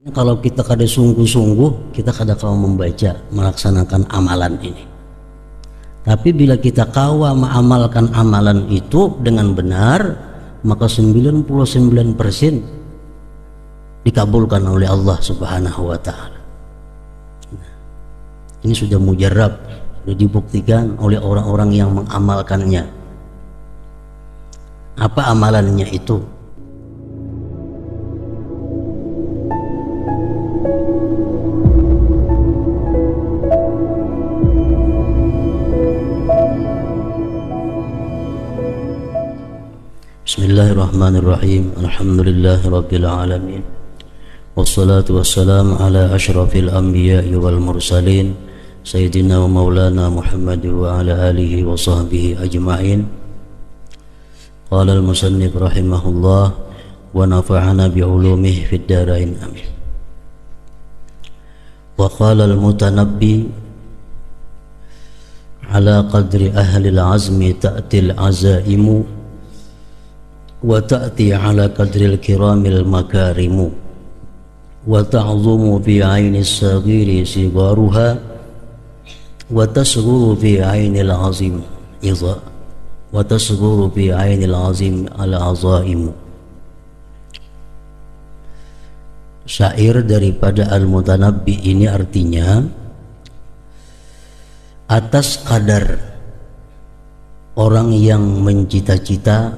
Kalau kita kada sungguh-sungguh, kita kada kau membaca, melaksanakan amalan ini. Tapi bila kita kawa mengamalkan amalan itu dengan benar, maka 99% dikabulkan oleh Allah Subhanahu wa Ta'ala. Ini sudah mujarab, sudah dibuktikan oleh orang-orang yang mengamalkannya. Apa amalannya itu? Bismillahirrahmanirrahim. Alhamdulillahirabbil alamin. Wassalatu wassalamu ala asyrafil anbiya'i wal mursalin sayyidina wa maulana Muhammad wa ala alihi wa sahbihi ajma'in. Qala al-musannif rahimahullah wa nafa'ana bi'ulumihi fid dharain amin. Wa qala al-mutanabbi ala qadri ahli al-azmi ta'til azaimu wa ta'ti ala qadril kiramil makarimu wa ta'zumu fi aini as-saghiri sigaruha wa tasghuru fi aini al-azim idha wa tasghuru fi aini al-azim al-azaimu. Syair daripada Al-Mutanabbi ini artinya, atas kadar orang yang mencita-cita,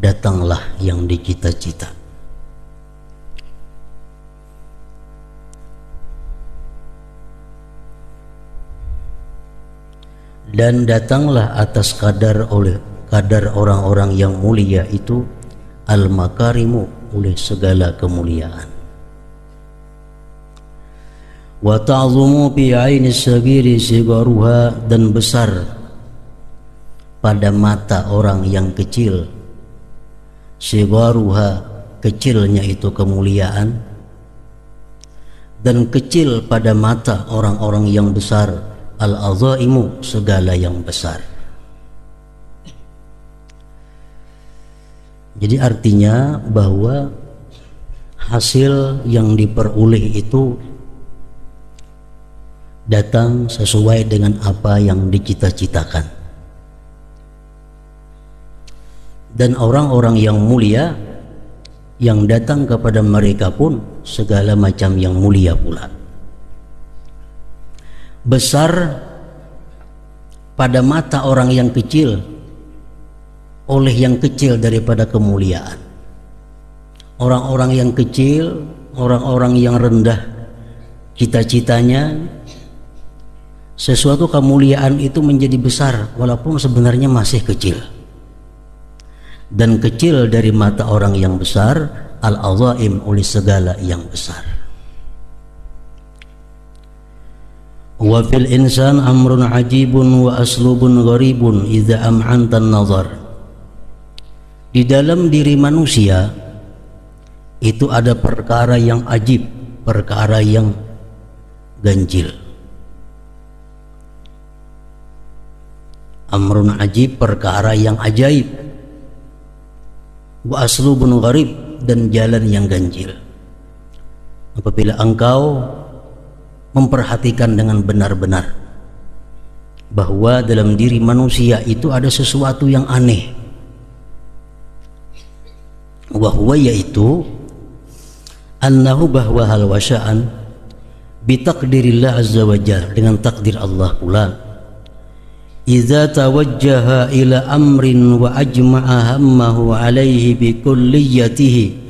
datanglah yang dicita-cita. Dan datanglah atas kadar orang-orang yang mulia itu al-makarimu, oleh segala kemuliaan. Wa ta'zumu bi aini sagiri sigaruha, dan besar pada mata orang yang kecil, sigaruha, kecilnya itu kemuliaan, dan kecil pada mata orang-orang yang besar, al-azaimu, segala yang besar. Jadi artinya bahwa hasil yang diperoleh itu datang sesuai dengan apa yang dicita-citakan. Dan orang-orang yang mulia, yang datang kepada mereka pun segala macam yang mulia pula. Besar pada mata orang yang kecil oleh yang kecil daripada kemuliaan. Orang-orang yang kecil, orang-orang yang rendah cita-citanya, sesuatu kemuliaan itu menjadi besar walaupun sebenarnya masih kecil. Dan kecil dari mata orang yang besar, al-azaim, oleh segala yang besar. Wa fil insan amrun ajibun wa aslubun gharibun idza am'anta an-nazar. Di dalam diri manusia itu ada perkara yang ajib, perkara yang ganjil. Amrun ajib, perkara yang ajaib, wa aslubun gharib, dan jalan yang ganjil. Apabila engkau memperhatikan dengan benar-benar bahwa dalam diri manusia itu ada sesuatu yang aneh, wahwa, yaitu annahu, bahwa hal wasya'an bitaqdirillah azza wa jalla, dengan takdir Allah pula, idza tawajjaha ila amrin wa ajma'a hammahu alaihi bi kulliyatihi,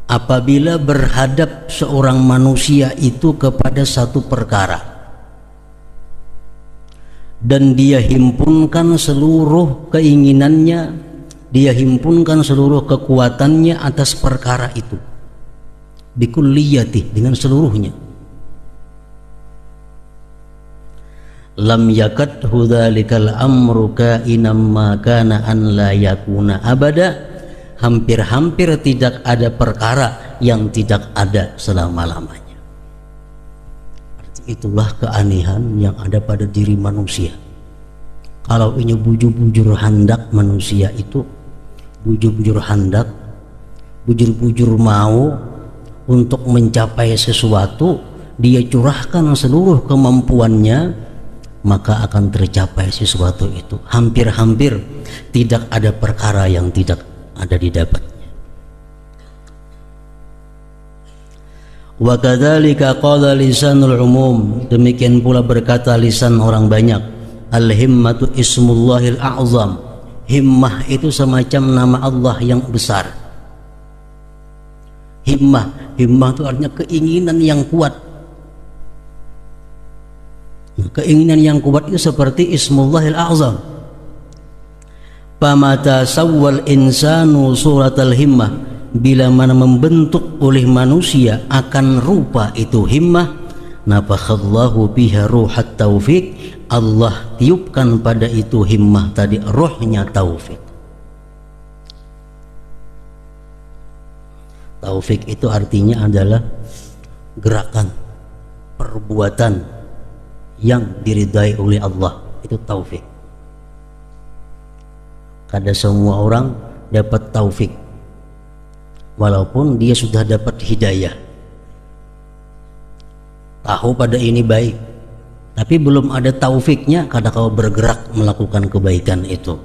apabila berhadap seorang manusia itu kepada satu perkara dan dia himpunkan seluruh keinginannya, dia himpunkan seluruh kekuatannya atas perkara itu, bi kulliyatihi, dengan seluruhnya, lam yakad hudzalikal amru kainam ma kana an la yakuna abada, hampir-hampir tidak ada perkara yang tidak ada selama-lamanya. Arti itulah keanehan yang ada pada diri manusia. Kalau ini bujur-bujur hendak manusia itu, bujur-bujur hendak, bujur-bujur mau untuk mencapai sesuatu, dia curahkan seluruh kemampuannya, maka akan tercapai sesuatu itu. Hampir-hampir tidak ada perkara yang tidak ada didapatnya. Wa kadzalika qala lisanul umum, demikian pula berkata lisan orang banyak. Al himmatu ismullahil a'zam, himmah itu semacam nama Allah yang besar. Himmah itu artinya keinginan yang kuat. Keinginan yang kuat itu seperti ismullahil a'zam. Pamata sawwal insanu suratal himmah, bila mana membentuk oleh manusia akan rupa itu himmah, nafakhallahu biha ruhat taufik, Allah tiupkan pada itu himmah tadi rohnya taufik. Taufik itu artinya adalah gerakan, perbuatan yang diridai oleh Allah, itu taufik. Kada semua orang dapat taufik, walaupun dia sudah dapat hidayah, tahu pada ini baik, tapi belum ada taufiknya kada kau bergerak melakukan kebaikan itu.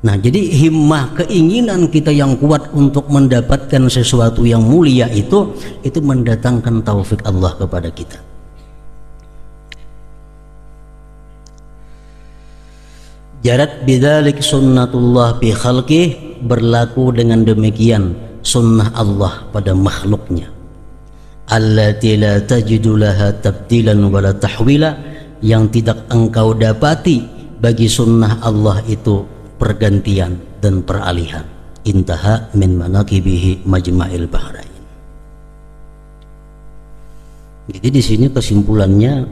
Nah, jadi himmah, keinginan kita yang kuat untuk mendapatkan sesuatu yang mulia itu mendatangkan taufik Allah kepada kita. Jarat bidzalik sunnatullah fi khalqih, berlaku dengan demikian sunnah Allah pada makhluknya. Allati la tajidu laha tabdilan wala tahwila, yang tidak engkau dapati bagi sunnah Allah itu pergantian dan peralihan. Intaha min manaqibihi majma'il bahrain. Jadi di sini kesimpulannya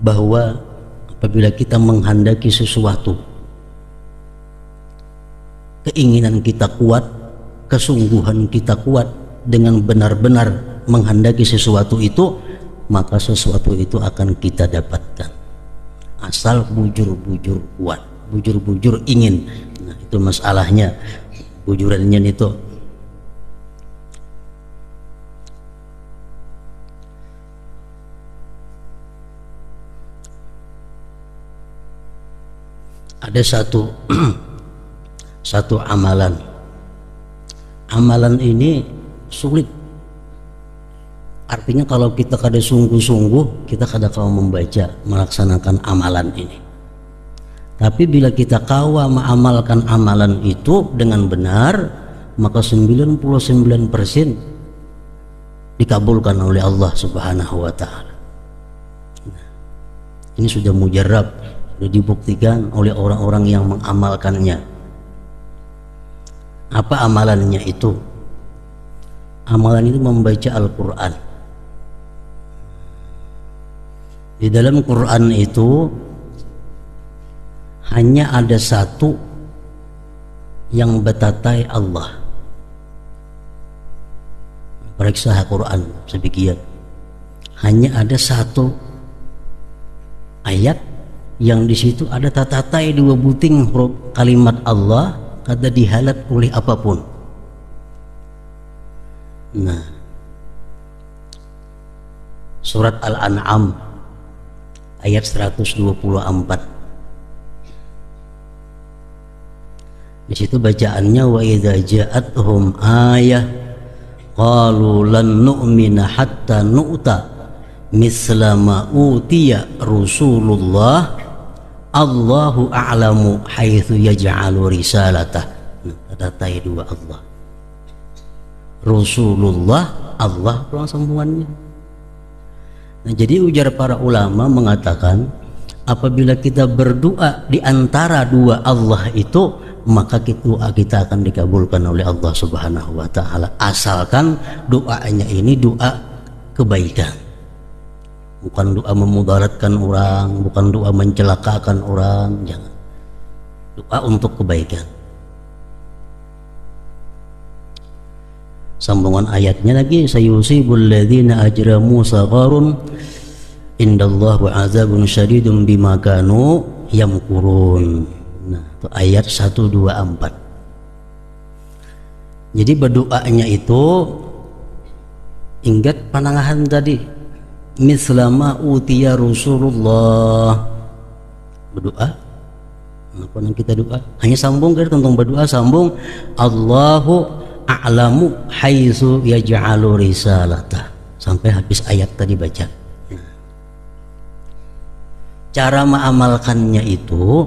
bahwa apabila kita menghendaki sesuatu, keinginan kita kuat, kesungguhan kita kuat dengan benar-benar menghendaki sesuatu itu, maka sesuatu itu akan kita dapatkan. Asal bujur-bujur kuat, bujur-bujur ingin. Nah, itu masalahnya, bujurannya itu. Ada satu amalan ini sulit. Artinya kalau kita kada sungguh-sungguh, kita kada mau membaca, melaksanakan amalan ini. Tapi bila kita kawa mengamalkan amalan itu dengan benar, maka 99% dikabulkan oleh Allah Subhanahu wa ta'ala. Nah, ini sudah mujarab, sudah dibuktikan oleh orang-orang yang mengamalkannya. Apa amalannya itu? Amalan itu membaca Al-Quran. Di dalam Quran itu hanya ada satu yang betatai Allah. Periksa Quran sebagian. Hanya ada satu ayat yang di situ ada tatatai dua buting huruf kalimat Allah, kada dihalat oleh apapun. Nah, surat Al-An'am ayat 124. Di situ bacaannya wa idza ja'atuhum ayah qalu lan nu'mina hatta nu'ta misla ma utiya Rasulullah Allahu a'lamu haitsu yaj'alu risalatah. Kata dua Allah. Rasulullah, Allah ruang sambungannya. Nah, jadi ujar para ulama mengatakan apabila kita berdoa di antara dua Allah itu, maka doa kita akan dikabulkan oleh Allah Subhanahu wa ta'ala, asalkan doanya ini doa kebaikan, bukan doa memudaratkan orang, bukan doa mencelakakan orang, jangan. Doa untuk kebaikan. Sambungan ayatnya lagi, sayusibul ladzina ajramu sagharun indallahu azabun syadidun bima kanu yamkurun. Nah, itu ayat 124. Jadi berdoanya itu Ingat panangahan tadi, mislama utiya Rasulullah. Berdoa, apa yang kita doa? Hanya sambung kan tentang berdoa, sambung Allahu a'lamu haitsu yaj'alu risalatah sampai habis ayat tadi baca. Cara mengamalkannya itu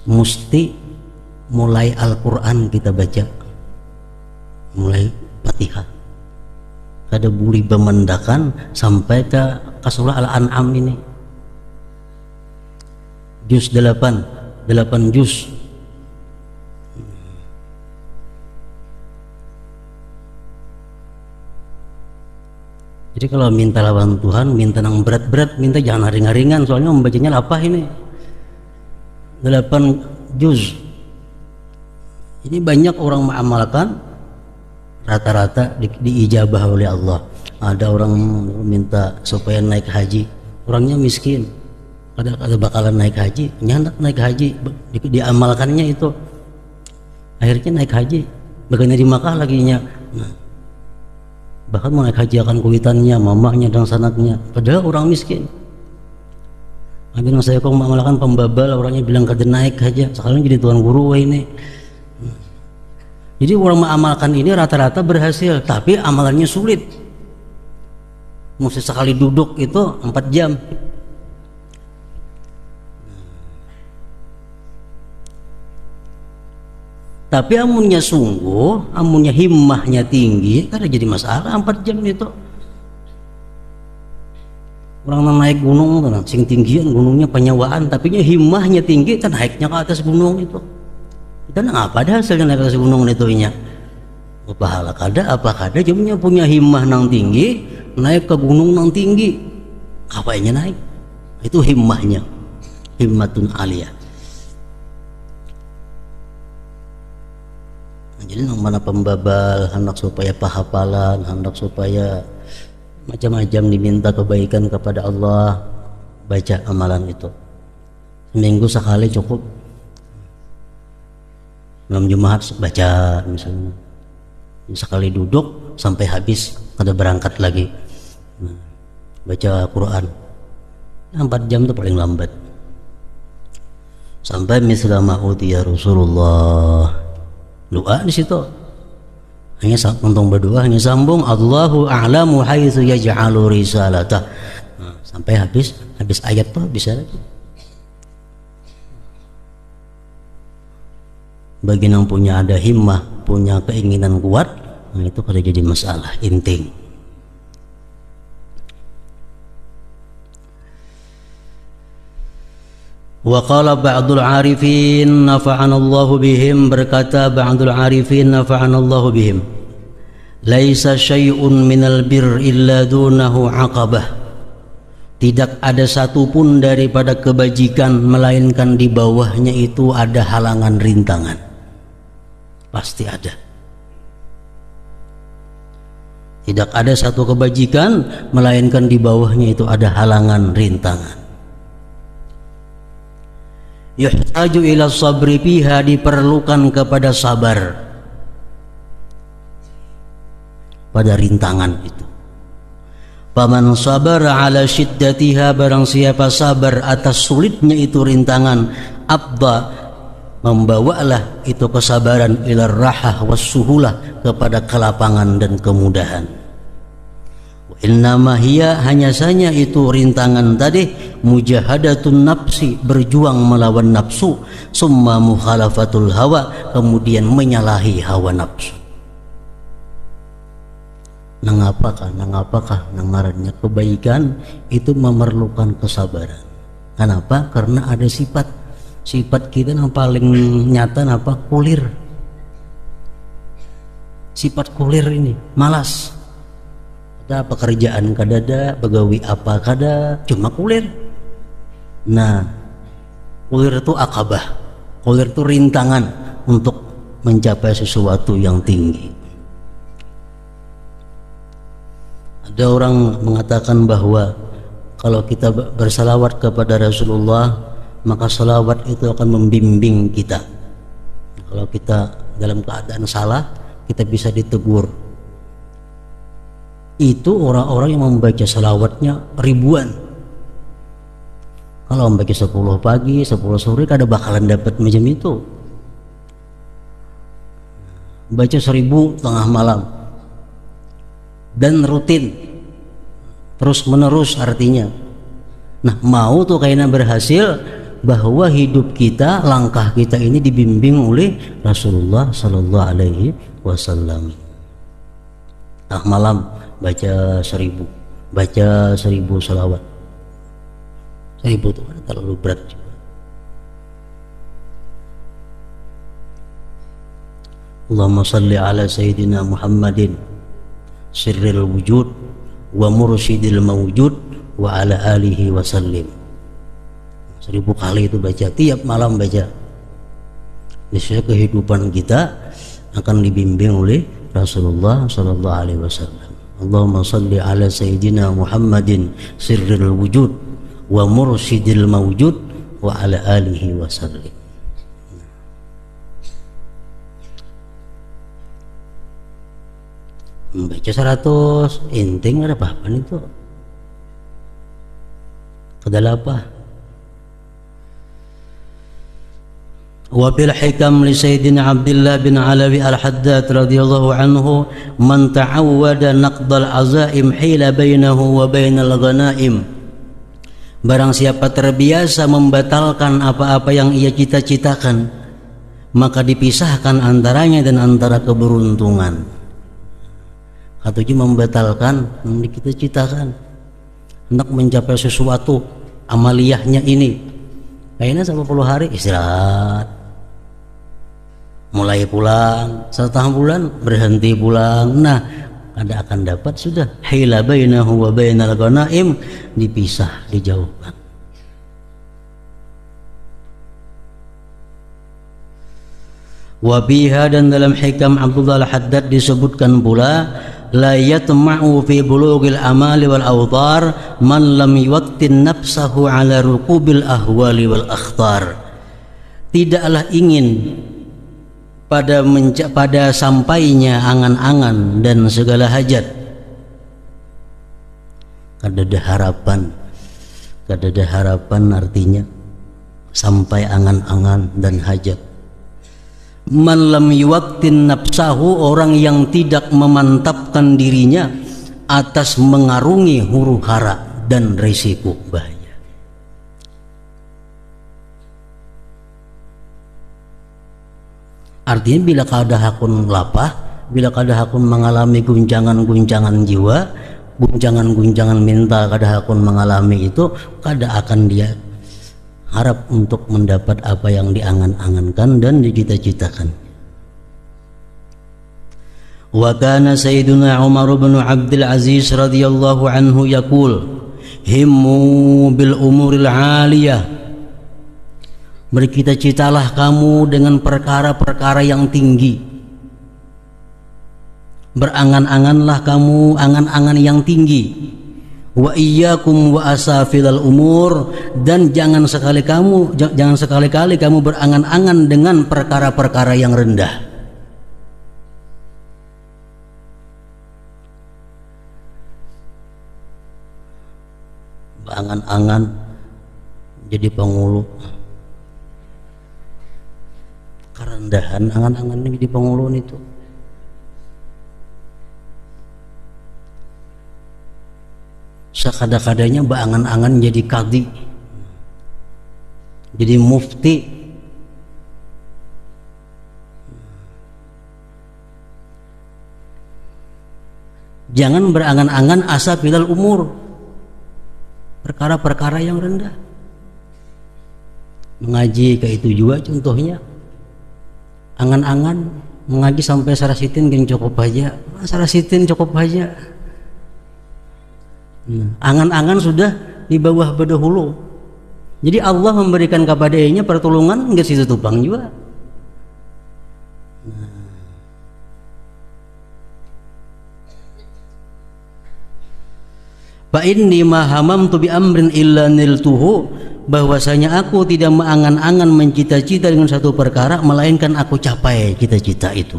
mesti mulai Al-Quran kita baca, mulai Fatihah, kada boleh bemendakan sampai ke surah Al-An'am ini, juz 8 juz. Jadi kalau minta lawan Tuhan, minta yang berat-berat, minta jangan ringan-ringan, soalnya membacanya lapah ini 8 juz. Ini banyak orang mengamalkan, rata-rata diijabah oleh Allah. Ada orang minta supaya naik haji, orangnya miskin, ada bakalan naik haji, nyandak naik haji, diamalkannya itu, akhirnya naik haji, bagaimana di Makkah lagi nya. Bahkan mau naik haji akan kuitannya, mamahnya dan sanaknya, padahal orang miskin. Akhirnya saya kok mengamalkan pembabal, orangnya bilang kada naik aja, sekarang jadi tuan guru ini. Jadi orang mengamalkan ini rata-rata berhasil, tapi amalannya sulit. Mesti sekali duduk itu 4 jam. Tapi amunnya sungguh, amunnya himmahnya tinggi, kada jadi masalah 4 jam itu. Orang naik gunung tuh, sing tinggian gunungnya penyewaan, tapi himmahnya tinggi, kan naiknya ke atas gunung itu. Kita ngapa ada hasilnya naik ke atas gunung itu nya? Pahala kada, apa kada, cuma punya himmah nang tinggi, naik ke gunung nang tinggi, apanya naik? Itu himmahnya, himmatun aliyah. Jadi yang mana pembabal, hendak supaya pahapalan, hendak supaya macam-macam diminta kebaikan kepada Allah, baca amalan itu. Seminggu sekali cukup. Malam Jumat baca misalnya. Sekali duduk sampai habis, kada berangkat lagi. Baca Quran. 4 jam itu paling lambat. Sampai mislama utiya Rasulullah. Doa di situ hanya untung berdoa, hanya sambung Allahu a'lamu haitsu yaj'alu risalatah, sampai habis ayat tuh bisa lagi. Bagi yang punya ada himmah, punya keinginan kuat, itu kada jadi masalah inting. Wa qala ba'dul arifin nafa'anallahu bihim, berkata ba'dul arifin nafa'anallahu bihim, laisa syai'un minal bir illa dunahu aqabah, tidak ada satupun daripada kebajikan melainkan di bawahnya itu ada halangan rintangan. Pasti ada. Tidak ada satu kebajikan melainkan di bawahnya itu ada halangan rintangan. Yuhtaju ila sabri fiha, diperlukan kepada sabar pada rintangan itu. Paman sabara ala syiddatiha, barang siapa sabar atas sulitnya itu rintangan, abda, membawalah itu kesabaran ila rahah was suhulah, kepada kelapangan dan kemudahan. Innama hiya, hanya saja itu rintangan tadi, mujahadatun nafsi, berjuang melawan nafsu, summa mukhalafatul hawa, kemudian menyalahi hawa nafsu. Nangapakah nangarannya kebaikan itu memerlukan kesabaran. Kenapa? Karena ada sifat kita yang paling nyata apa? Kulir. Sifat kulir ini malas. Ada pekerjaan kadada, begawi apa kada, cuma kulir. Nah, kulir itu akabah, kulir itu rintangan untuk mencapai sesuatu yang tinggi. Ada orang mengatakan bahwa kalau kita bersalawat kepada Rasulullah, maka salawat itu akan membimbing kita. Kalau kita dalam keadaan salah, kita bisa ditegur. itu orang-orang yang membaca salawatnya ribuan. Kalau membaca 10 pagi, 10 sore kada bakalan dapat macam itu. Baca 1000 tengah malam dan rutin terus menerus artinya. Nah, mau tuh kayaknya berhasil bahwa hidup kita, langkah kita ini dibimbing oleh Rasulullah Sallallahu Alaihi Wasallam. Nah, malam baca 1000, baca 1000 salawat. 1000 itu kan terlalu berat juga. Allahumma salli ala Sayyidina Muhammadin sirril wujud wa mursyidil mawjud wa ala alihi wa sallim. 1000 kali itu baca, tiap malam baca. Niscaya kehidupan kita akan dibimbing oleh Rasulullah Sallallahu Alaihi Wasallam. Allahumma salli ala Sayyidina Muhammadin sirril wujud wa mursyidil mawjud wa ala alihi wa sallim. Membaca 100 inting ada apa-apa itu? Kedala apa? Wa bil hikam li Sayyidina Abdullah bin Alawi al-Haddad radhiyallahu anhu man ta'awwada naqdal azaim hila bainahu wa bainal ghanaim. Barang siapa terbiasa membatalkan apa-apa yang ia cita-citakan, maka dipisahkan antaranya dan antara keberuntungan. Katuji membatalkan yang kita citakan, hendak mencapai sesuatu amaliyahnya ini, kayaknya 10 hari istirahat, mulai pulang, setengah bulan berhenti pulang. Nah, kada akan dapat sudah hila bainahu wa bainal ghanaim, dipisah, dijauhkan. Wa biha, dan dalam hikam Abdullah al-Haddad disebutkan pula, la yatma'u fi bulughil amali wal awtar man lam yuwattin nafsahu ala rukubil ahwali wal akhtar. Tidaklah ingin pada sampainya angan-angan dan segala hajat. Kada ada harapan artinya sampai angan-angan dan hajat. Man lam yuwattin nafsahu, orang yang tidak memantapkan dirinya atas mengarungi huru hara dan risiko bahaya. Artinya bila kada hakun lapah, bila kada hakun mengalami guncangan-guncangan jiwa, guncangan-guncangan mental kada hakun mengalami itu, kada akan dia harap untuk mendapat apa yang diangan-angankan dan dicita-citakan. Wa kana Sayyiduna Umar bin Abdul Aziz radhiyallahu anhu yaqul himmu bil umuril aliyah, bercita-citalah kamu dengan perkara-perkara yang tinggi, berangan-anganlah kamu angan-angan yang tinggi. Wa iyyakum wa asafilal umur, dan jangan sekali-kali kamu berangan-angan dengan perkara-perkara yang rendah. Berangan-angan jadi pengulu, kerendahan angan-angan jadi pengulu itu. Sekada-kadanya beangan-angan jadi kadi, jadi mufti. Jangan berangan-angan asa pilal umur, perkara-perkara yang rendah. Mengaji kayak itu juga contohnya. Angan-angan mengaji sampai sarasitin geng cukup aja, sarasitin cukup aja. Angan-angan sudah di bawah bedahulu. Jadi Allah memberikan kepadanya pertolongan enggak situ tupang juga. Fa inni ma hamamtu bi amrin illa niltuhu, bahwasanya aku tidak mengangan-angan mencita-cita dengan satu perkara melainkan aku capai cita-cita itu.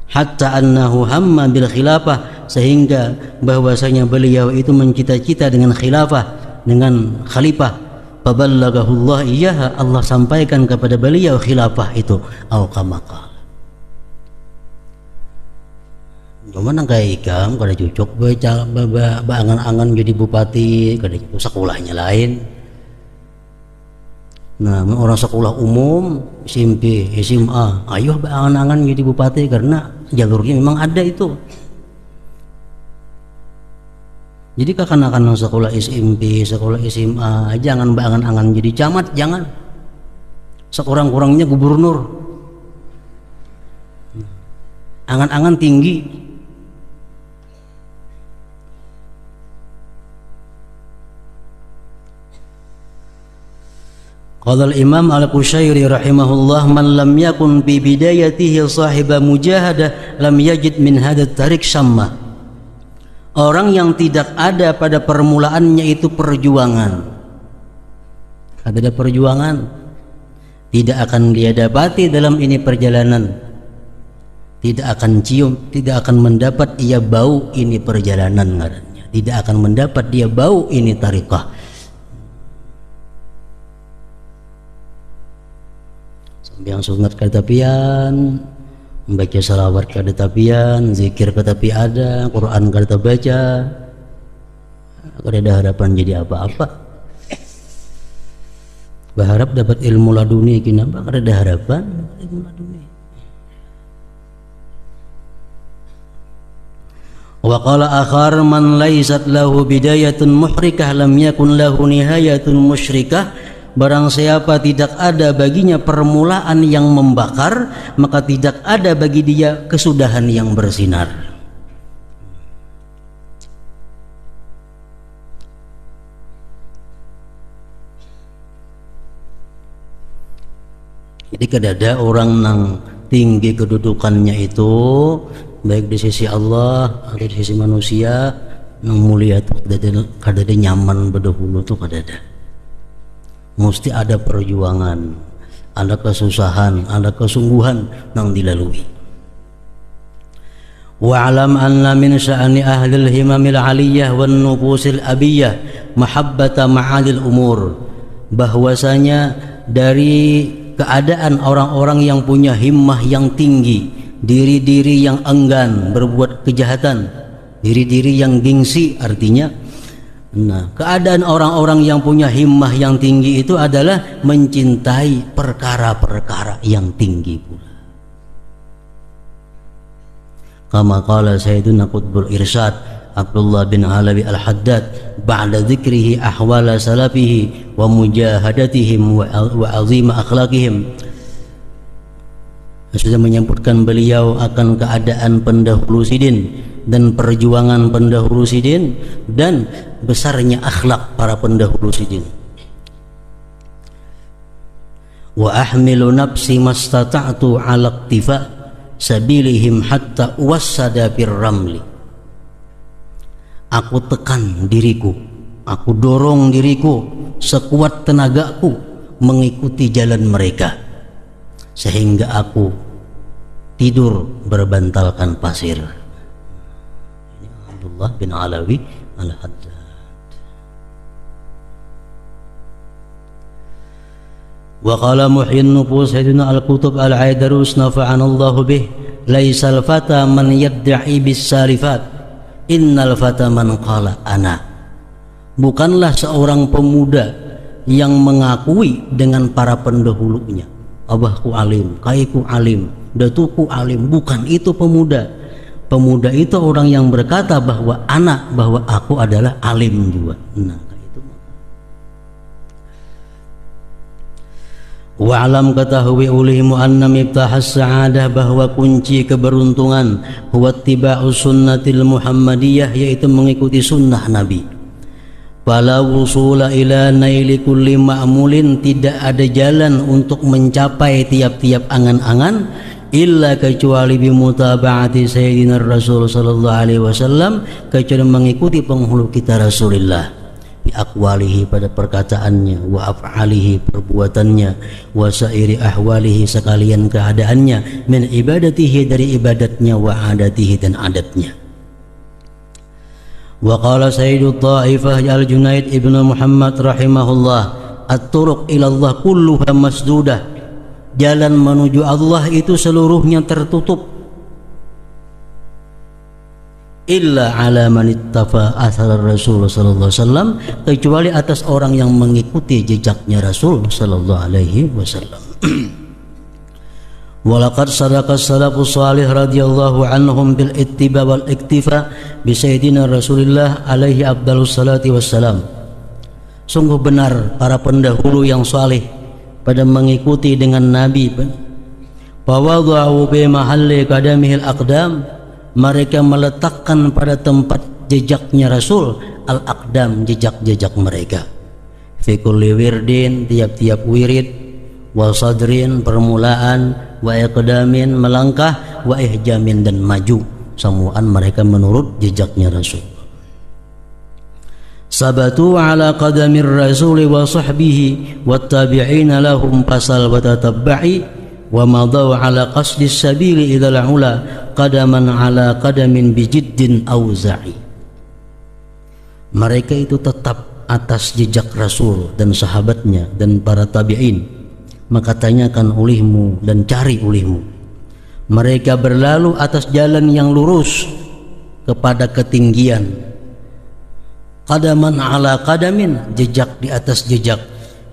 Hatta annahu hamma bil khilafah, sehingga bahwasanya beliau itu mencita-cita dengan khilafah, dengan khalifah. Faballagahullah iyyaha, Allah sampaikan kepada beliau khilafah itu. Au kama qala. Gimana kayak ikam kada cocok baca angan-angan jadi bupati, kada itu sekolahnya lain. Nah, orang sekolah umum, SMP, SMA, ayo angan-angan jadi bupati karena jalurnya memang ada itu. Jadi kanak-kanak sekolah SMP, sekolah SMA, jangan angan-angan jadi camat, jangan. Sekurang-kurangnya gubernur. Angan-angan tinggi. Qala al-Imam Al-Qushairi rahimahullah, man lam yakun bi bidayatihi sahiba mujahadah lam yajid min hadha tarik syamma. Orang yang tidak ada pada permulaannya itu perjuangan. Ada perjuangan, tidak akan dia dapati dalam ini perjalanan. Tidak akan cium, tidak akan mendapat ia bau ini perjalanan ngarannya. Tidak akan mendapat dia bau ini tariqah. Yang sunat kada tapian, membaca salawat kada tapian, zikir kada tapi ada, Quran kada baca, kada ada harapan jadi apa-apa. Berharap dapat ilmu laduni, kenapa kada ada harapan ilmu laduni. Wa qala akhar man laysat lahu bidayatun muhrikah lam yakun lahu nihayatun musyrikah. Barang siapa tidak ada baginya permulaan yang membakar, maka tidak ada bagi dia kesudahan yang bersinar. Jadi kadada orang nang tinggi kedudukannya itu, baik di sisi Allah atau di sisi manusia, nang mulia tuh kadada nyaman berdahulu tuh kadada. Mesti ada perjuangan, ada kesusahan, ada kesungguhan yang dilalui. Wa alam anna min sya'ni ahlil himamil aliyah wan nufusil abiyah mahabbata ma'alil umur. Bahwasanya dari keadaan orang-orang yang punya himmah yang tinggi, diri-diri yang enggan berbuat kejahatan, diri-diri yang gengsi, artinya keadaan orang-orang yang punya himmah yang tinggi itu adalah mencintai perkara-perkara yang tinggi pula. Kama qala Sayyiduna Qutbul Irsyad Abdullah bin Alawi Al-Haddad ba'da dzikrihi ahwala salafihi wa mujahadatihim wa azima akhlaqihim. Sudah menyebutkan beliau akan keadaan pendahulu sidin dan perjuangan pendahulu sidin dan besarnya akhlak para pendahulu sidin. Wa ahmilu nafsi mastata'tu 'ala iktifa sabilihim hatta uwassada fir ramli. Aku tekan diriku, aku dorong diriku sekuat tenagaku mengikuti jalan mereka sehingga aku tidur berbantalkan pasir. Ini Abdullah bin Alawi Al-Haddad. Wa qala muhyin nufus Sayyidina Al-Qutub Al-Aidarus nafa'anallahu bih, laisal fata man yadda'i bis salifat, innal fata man qala ana. Bukanlah seorang pemuda yang mengakui dengan para pendahulunya, abahku alim, kaiku alim, datuku alim. Bukan itu pemuda. Pemuda itu orang yang berkata bahwa anak, bahwa aku adalah alim juga. Nah, itu. Wa'alam ketahui ulihimu anna miftahas sa'adah, bahwa kunci keberuntungan huwa ittiba'u sunnatil muhammadiyah, yaitu mengikuti sunnah Nabi. Fala wusula ila naili kulli ma'mulin, tidak ada jalan untuk mencapai tiap-tiap angan-angan illa kecuali bimutaba'ati sayyidina Rasul sallallahu alaihi wasallam, kecuali mengikuti penghulu kita Rasulullah, bi aqwalihi pada perkataannya, wa af'alihi perbuatannya, wa sairi ahwalihi sekalian keadaannya, min ibadatihi dari ibadatnya, wa adatihi dan adatnya. Wa qala Sayyidut Ta'ifah Al-Junaid ibnu Muhammad rahimahullah, at-turuq ila Allah kulluha masdudah. Jalan menuju Allah itu seluruhnya tertutup. Illa ala man ittafa athar Rasul sallallahu alaihi wasallam, kecuali atas orang yang mengikuti jejaknya Rasul sallallahu alaihi wasallam. Walaqad sadaqa salafus salih radhiyallahu anhum bil ittiba wal iktifa bi sayyidina Rasulillah alaihi afdhalus salati wassalam. Sungguh benar para pendahulu yang saleh pada mengikuti dengan Nabi. Fawadha'u bi mahalli qadamihil aqdam, mereka meletakkan pada tempat jejaknya Rasul al-aqdam, jejak-jejak mereka. Fi kulli wirdin, tiap-tiap wirid, wa sadrin, permulaan, wa iqdamin, melangkah, wa ihjamin, dan maju. Semuaan mereka menurut jejaknya Rasul. Sabatu ala qadamir rasuli wa sahbihi wa tabi'ina lahum fasal wa tatabba'i wa madaw ala qasdis sabili idal ula qadaman ala qadamin bijiddin auza'i. Mereka itu tetap atas jejak Rasul dan sahabatnya dan para tabi'in, maka tanyakan olehmu dan cari olehmu. Mereka berlalu atas jalan yang lurus kepada ketinggian. Qadaman ala qadamin, jejak di atas jejak,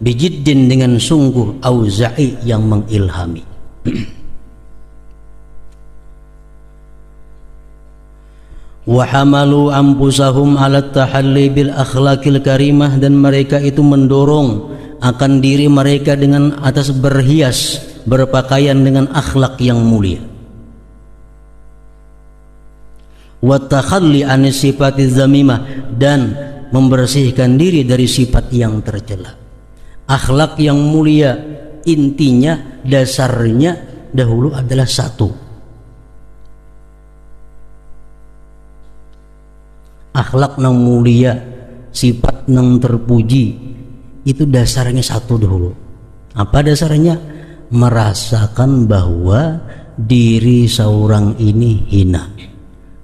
bijiddin, dengan sungguh, auza'i, yang mengilhami. Wa hamalu anfusahum ala tahalli bil akhlaqil karimah, dan mereka itu mendorong akan diri mereka dengan atas berhias, berpakaian dengan akhlak yang mulia. Wa takhalli an sifatiz zamimah, dan membersihkan diri dari sifat yang tercela. Akhlak yang mulia intinya, dasarnya dahulu adalah satu. Akhlak yang mulia, sifat yang terpuji, itu dasarnya satu dahulu. Apa dasarnya? Merasakan bahwa diri seorang ini hina,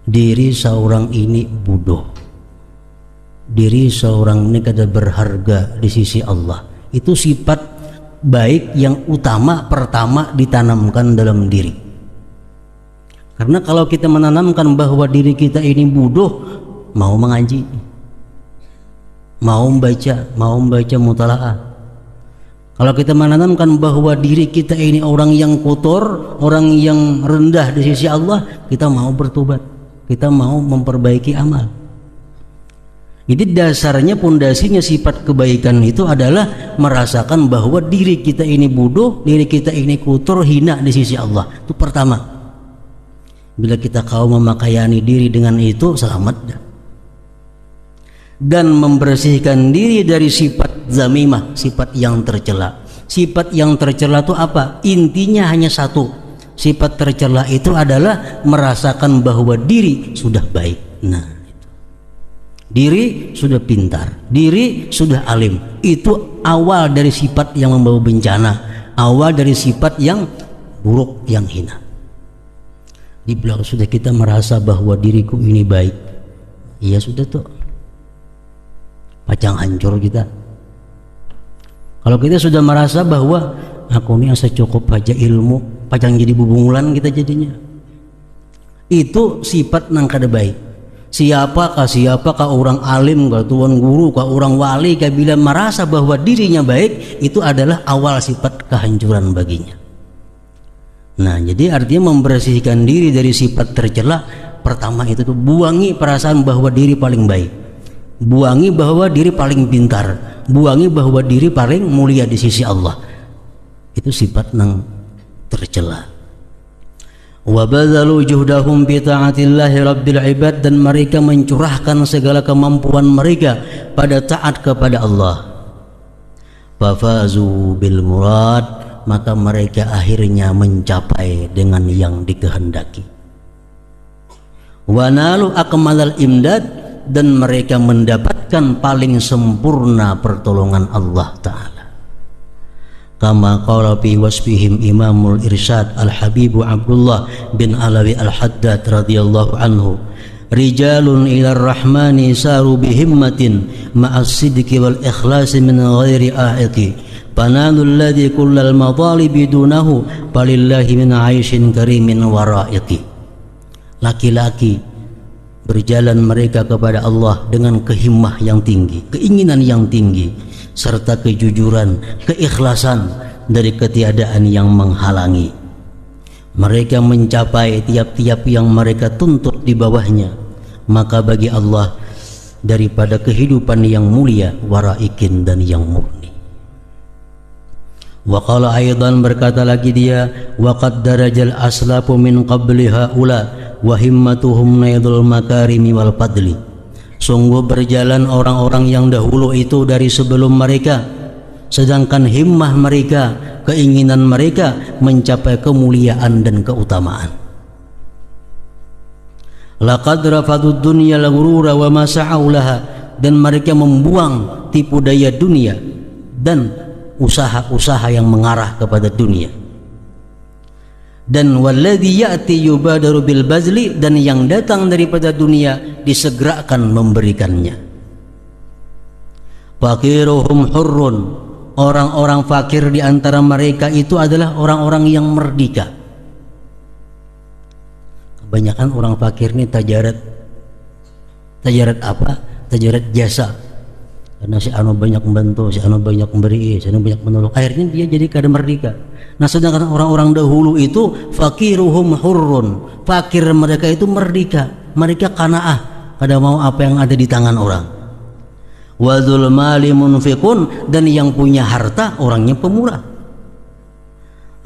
diri seorang ini bodoh, diri seorang ini kada berharga di sisi Allah. Itu sifat baik yang utama, pertama ditanamkan dalam diri. Karena kalau kita menanamkan bahwa diri kita ini bodoh, mau mengaji, mau membaca mutalaah. Kalau kita menanamkan bahwa diri kita ini orang yang kotor, orang yang rendah di sisi Allah, kita mau bertobat, kita mau memperbaiki amal. Jadi dasarnya, pondasinya sifat kebaikan itu adalah merasakan bahwa diri kita ini bodoh, diri kita ini kotor, hina di sisi Allah. Itu pertama. Bila kita kau memakaiani diri dengan itu, selamat dah. Dan membersihkan diri dari sifat zamimah, sifat yang tercela. Sifat yang tercela itu apa? Intinya hanya satu. Sifat tercela itu adalah merasakan bahwa diri sudah baik. Nah, diri sudah pintar, diri sudah alim. Itu awal dari sifat yang membawa bencana, awal dari sifat yang buruk, yang hina. Di belakang sudah kita merasa bahwa diriku ini baik, iya sudah tuh, pacang hancur kita. Kalau kita sudah merasa bahwa aku ini asa cukup aja ilmu, pacang jadi bubungulan kita jadinya. Itu sifat nang kada baik. Siapakah orang alim, kah tuan guru, kah orang wali, kah bila merasa bahwa dirinya baik, itu adalah awal sifat kehancuran baginya. Nah, jadi artinya membersihkan diri dari sifat tercela, pertama itu tuh buangi perasaan bahwa diri paling baik, buangi bahwa diri paling pintar, buangi bahwa diri paling mulia di sisi Allah. Itu sifat yang tercela. Wa badzalu juhdahum bi ta'atillahi rabbil ibad, dan mereka mencurahkan segala kemampuan mereka pada taat kepada Allah. Fafazu bil murad, maka mereka akhirnya mencapai dengan yang dikehendaki. Wa nalu akmalal imdad, dan mereka mendapatkan paling sempurna pertolongan Allah Ta'ala. Kama qala fi wasfihim Imamul Irsyad Al-Habibu Abdullah bin Alawi Al-Haddad radhiyallahu anhu, rijalun ilar rahmani saru bihimmatin ma'as sidqi wal ikhlasi min ghairi a'iqi panalul ladzi kullal madalibi dunahu falillahi min aishin karimin wara'iqi. Laki-laki berjalan mereka kepada Allah dengan kehimmah yang tinggi, keinginan yang tinggi, serta kejujuran, keikhlasan dari ketiadaan yang menghalangi. Mereka mencapai tiap-tiap yang mereka tuntut di bawahnya. Maka bagi Allah daripada kehidupan yang mulia, waraikin dan yang murni. Wa qala aidan, berkata lagi dia, wa qad darajal aslafu min qabli haula wa himmatuhum naidul makarimi wal fadli. Sungguh berjalan orang-orang yang dahulu itu dari sebelum mereka, sedangkan himmah mereka, keinginan mereka mencapai kemuliaan dan keutamaan. Laqad rafadud dunya al-ghurura wa ma sa'au laha, dan mereka membuang tipu daya dunia dan usaha-usaha yang mengarah kepada dunia. Dan walladzi ya'ti yubadaru bil bazli, dan yang datang daripada dunia disegerakan memberikannya. Faqiruhum hurrun, orang-orang fakir di antara mereka itu adalah orang-orang yang merdeka. Kebanyakan orang fakir ini tajarat apa? Tajarat jasa. Karena si anu banyak membantu, si anu banyak memberi, si anu banyak menolong, akhirnya dia jadi kada merdeka. Nah, sedangkan orang-orang dahulu itu faqiruhum hurrun, fakir mereka itu merdeka, mereka qanaah, kada mau apa yang ada di tangan orang. Wa dzul mali munfiqun, dan yang punya harta orangnya pemurah.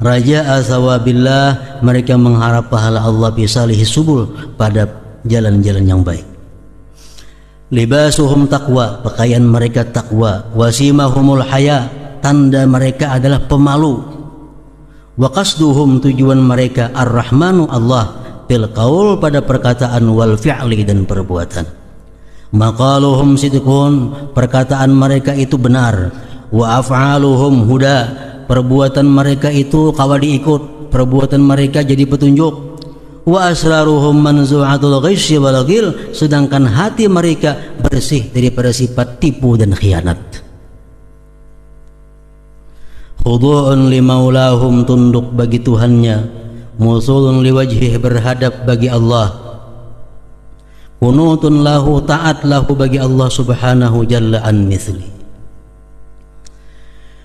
Raja'a sawabillah, mereka mengharap pahala Allah bi salihi subul, pada jalan-jalan yang baik. Libasuhum taqwa, pakaian mereka takwa. Wasimahumul haya, tanda mereka adalah pemalu. Wa qasduhum, tujuan mereka ar-rahmanu Allah, bil qaul, pada perkataan, wal fi'li, dan perbuatan. Maqaluhum sidqun, perkataan mereka itu benar. Wa af'aluhum huda, perbuatan mereka itu kawa diikut, perbuatan mereka jadi petunjuk. Wa asraruhum manzu'atul ghisyi wal ghil, sedangkan hati mereka bersih daripada sifat tipu dan khianat. Khudu'un li maulahum, tunduk bagi Tuhannya. Musulun li wajhih, berhadap bagi Allah. Kunutun lahu, taat lahu bagi Allah subhanahu jalla an mithli.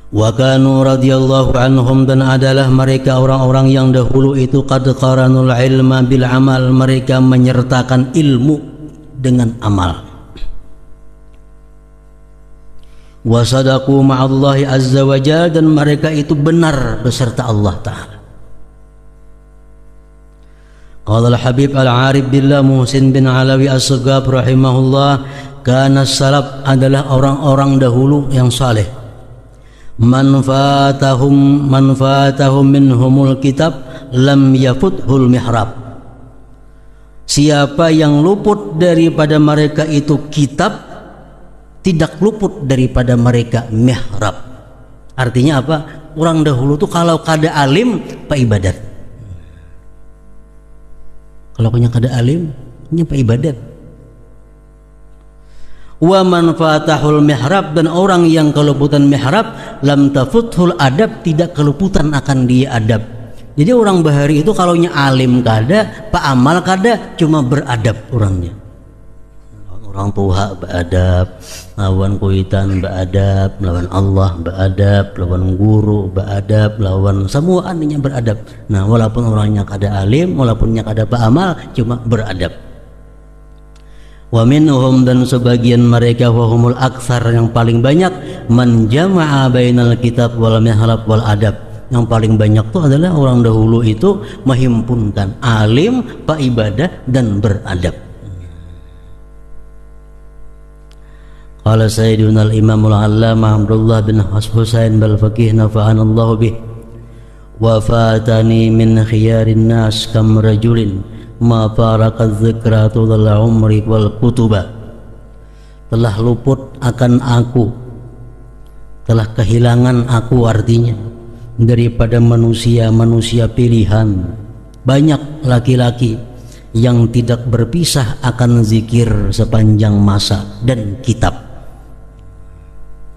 Wa kanu radhiyallahu anhum, dan adalah mereka orang-orang yang dahulu itu qad qaranul ilma bil amal, mereka menyertakan ilmu dengan amal. Wa sadaqu ma'allahi azza wa jalla, dan mereka itu benar beserta Allah Ta'ala. Qala al-Habib al-Arif billah Muhsin bin Alawi as-Saghab rahimahullah, kana salaf, adalah orang-orang dahulu yang saleh. Manfaatahum minhumul kitab lam yafuthul mihrab. Siapa yang luput daripada mereka itu kitab, tidak luput daripada mereka mihrab. Artinya apa? Orang dahulu tuh kalau kada alim pak ibadat. Kalau punya kada alim, nya pak ibadat. Wa man fatahul mihrab, dan orang yang keluputan mihrab, lam tafuthul adab, tidak keluputan akan dia adab. Jadi orang bahari itu kalau nya alim kada, pak amal kada, cuma beradab orangnya. Orang tua beradab, lawan kuitan beradab, lawan Allah beradab, lawan guru beradab, lawan semua aninya beradab. Nah, walaupun orangnya kada alim, walaupun nya kada pak amal, cuma beradab. Wa minhum, dan sebagian mereka, wahumul aktsar, yang paling banyak, man jama'a bainal kitab wal mihrab wal adab, yang paling banyak itu adalah orang dahulu itu menghimpunkan alim, pak ibadah, dan beradab. Qala sayyiduna al-imam al-allamah Abdullah bin Husain bal-faqih nafa'anallahu bih, wa fatani min khiyarin nas kam rajulin ma faraqaz zikratu dhal umri wal kutuba. Telah luput akan aku, telah kehilangan aku, artinya daripada manusia pilihan. Banyak laki-laki yang tidak berpisah akan zikir sepanjang masa dan kitab.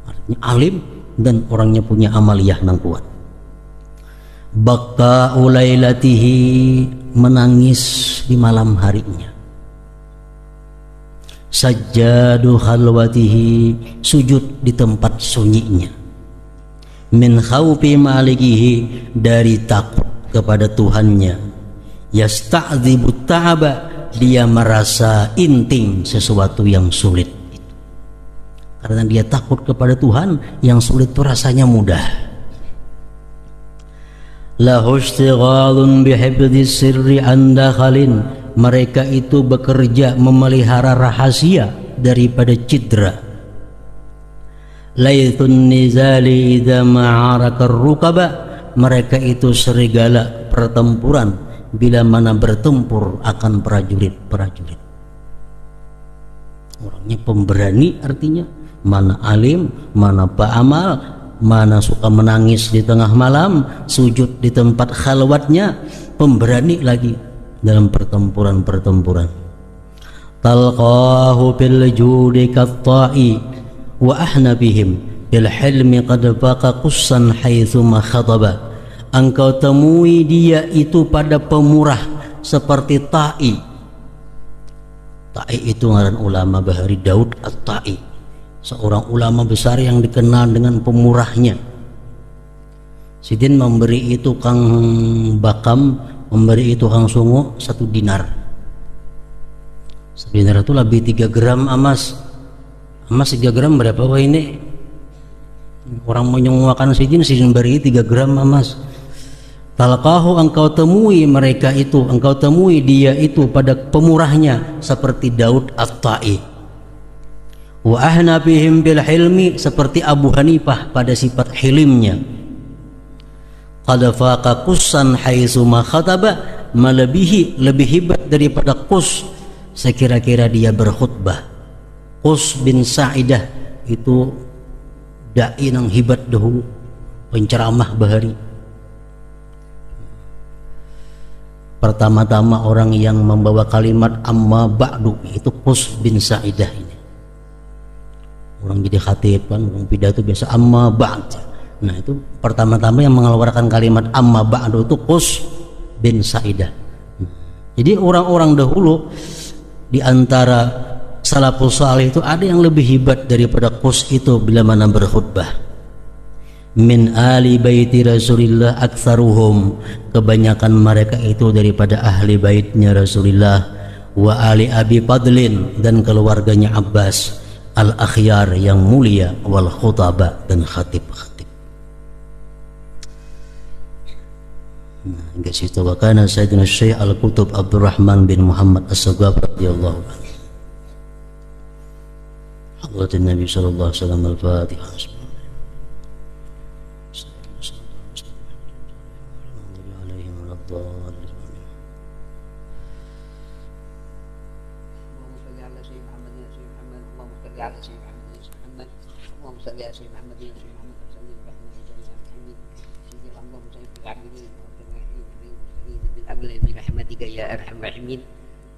Artinya alim dan orangnya punya amaliyah yang kuat. Baka ulailatihi, menangis di malam harinya. Sajjadu khalwatihi, sujud di tempat sunyinya. Min khawfi malikihi, dari takut kepada Tuhannya. Yasta'dzibu ta'aba, dia merasa inting sesuatu yang sulit. Karena dia takut kepada Tuhan, yang sulit itu rasanya mudah. Lahu ishtighalun bihifdhis sirri an dakhalin, mereka itu bekerja memelihara rahasia daripada cidra. Laithun nizali idza ma'araka rukaba, mereka itu serigala pertempuran bila mana bertempur akan prajurit-prajurit. Orangnya pemberani, artinya mana alim, mana pa'amal, mana suka menangis di tengah malam, sujud di tempat khalwatnya, pemberani lagi dalam pertempuran-pertempuran. Talqahu bil judi katta'i wa ahnabihim bil hilmi qad faqa qussan haitsu ma khataba. Engkau temui dia itu pada pemurah seperti ta'i. Ta'i itu ngaran ulama Bahari Daud At-Ta'i, seorang ulama besar yang dikenal dengan pemurahnya. Sidin memberi itu Kang Bakam, memberi itu Kang Sungo 1 dinar. 1 dinar itu lebih 3 gram emas. Emas 3 gram berapa wah ini? Orang menyuakan Sidin beri 3 gram emas. Talqahu, engkau temui mereka itu, engkau temui dia itu pada pemurahnya seperti Daud At-Ta'i. Wa ahnabihim bil hilmi, seperti Abu Hanifah pada sifat hilimnya. Qad faqa qussan haitsu ma khataba, melebihi, lebih hebat daripada Qus sekira-kira dia berkhutbah. Qus bin Sa'idah itu dai yang hebat dahulu, penceramah Bahari. Pertama-tama orang yang membawa kalimat amma ba'du itu Qus bin Sa'idah ini. Orang jadi khatib kan, orang pidato biasa amma ba'd. Nah itu pertama-tama yang mengeluarkan kalimat amma ba'du itu Qus bin Sa'idah. Jadi orang-orang dahulu di antara salafus salih itu ada yang lebih hebat daripada Qus itu bila mana berkhutbah. Min ali baiti Rasulillah aktsaruhum, kebanyakan mereka itu daripada ahli baitnya Rasulullah. Wa ali Abi Fadlin, dan keluarganya Abbas al-akhyar yang mulia, wal khutaba, dan khatib-khatib. Nah, hingga situ wakana Sayyidina Syekh Al-Qutub Abdurrahman bin Muhammad As-Sagaf radhiyallahu anhu. Hadratin Nabi sallallahu alaihi wasallam. Al-Fatihah. Ya Arhamar Rahimin,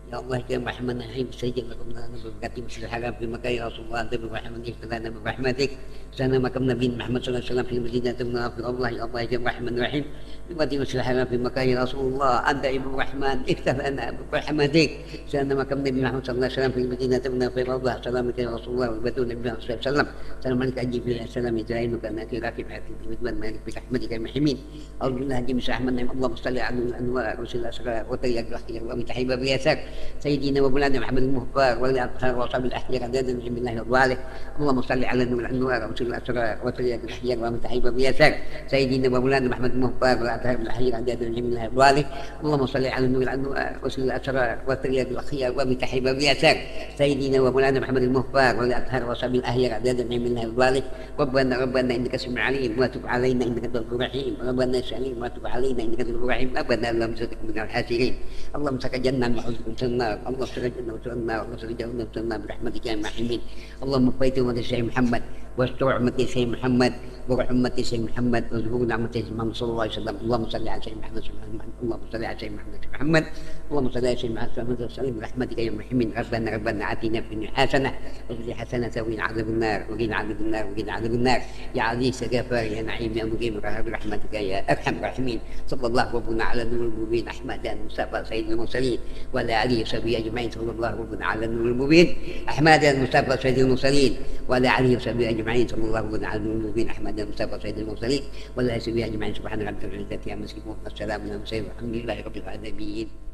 ya Allah ya Rahman Rahim, saja makamna berkati masjidil haram fi makai Rasulullah dan berrahmatik dan berrahmatik sana makam Nabi Muhammad sallallahu alaihi wasallam fi Madinah tamna fi Allah, ya Allah ya Rahman Rahim, berkati masjidil haram fi makai Rasulullah anta ibu Rahman iftah lana berrahmatik sana makam Nabi Muhammad sallallahu alaihi wasallam fi Madinah tamna fi Allah, salamu ya Rasulullah wa batu Nabi Muhammad sallallahu alaihi wasallam, salam malik ajib bil salam ijrainu kana kirafif hati bidwan malik bi rahmatika rahimin. Alhamdulillah jami rahman Allahumma salli ala anwar rasulullah sallallahu alaihi wasallam wa tahibba bi yasak سيدنا ومولانا محمد المختار والأطهار وصحب الأحياء عددا من الله وضواله. اللهم صل على النور الأنوار ورسول الأسرار وسرية الأحياء ومتحيب بيسار سيدنا ومولانا محمد المختار والأطهار الأحياء عددا من الله وضواله. اللهم صل على النور الأنوار ورسول الأسرار وسرية الأحياء ومتحيب بيسار سيدنا ومولانا محمد المختار والأطهار وصحب الأحياء عددا من الله وضواله. ربنا إنك سميع عليم وتب علينا إنك أنت الغفور الرحيم. ربنا اسألين وتب علينا إنك أنت الغفور الرحيم. ربنا لا تزغ من الحاسدين. اللهم سك جنة وحزن النار، اللهم اغفر الجنة وسوء النار، اللهم اغفر الجنة وسوء النار برحمتك يا الراحمين. اللهم بيت أمة سيدنا محمد واستر أمة سيدنا محمد وارحم أمة سيدنا محمد واذكر نعمة سيدنا محمد صلى الله عليه وسلم. اللهم صل على سيدنا محمد اللهم صل على سيدنا محمد اللهم صل على سيدنا محمد وسلم برحمتك يا الراحمين. ربنا آتنا في الدنيا حسنة وفي الحسنة وقنا عذاب النار وقنا عذاب النار وقنا عذاب النار يا عزيز يا غفار يا نعيم يا مقيم برحمتك يا أرحم الراحمين. صلى الله ربنا على نور المبين أحمد المصطفى سيد المرسلين وعلى آله وصحبه أجمعين. صلى الله ربنا على نور المبين أحمد المصطفى سيد المرسلين وعلى آله وصحبه أجمعين. صلى الله ربنا على نور المبين أحمد المصطفى سيد المرسلين وعلى آله وصحبه أجمعين. سبحان ربك رب العزة عما يصفون والسلام على المرسلين والحمد لله رب العالمين.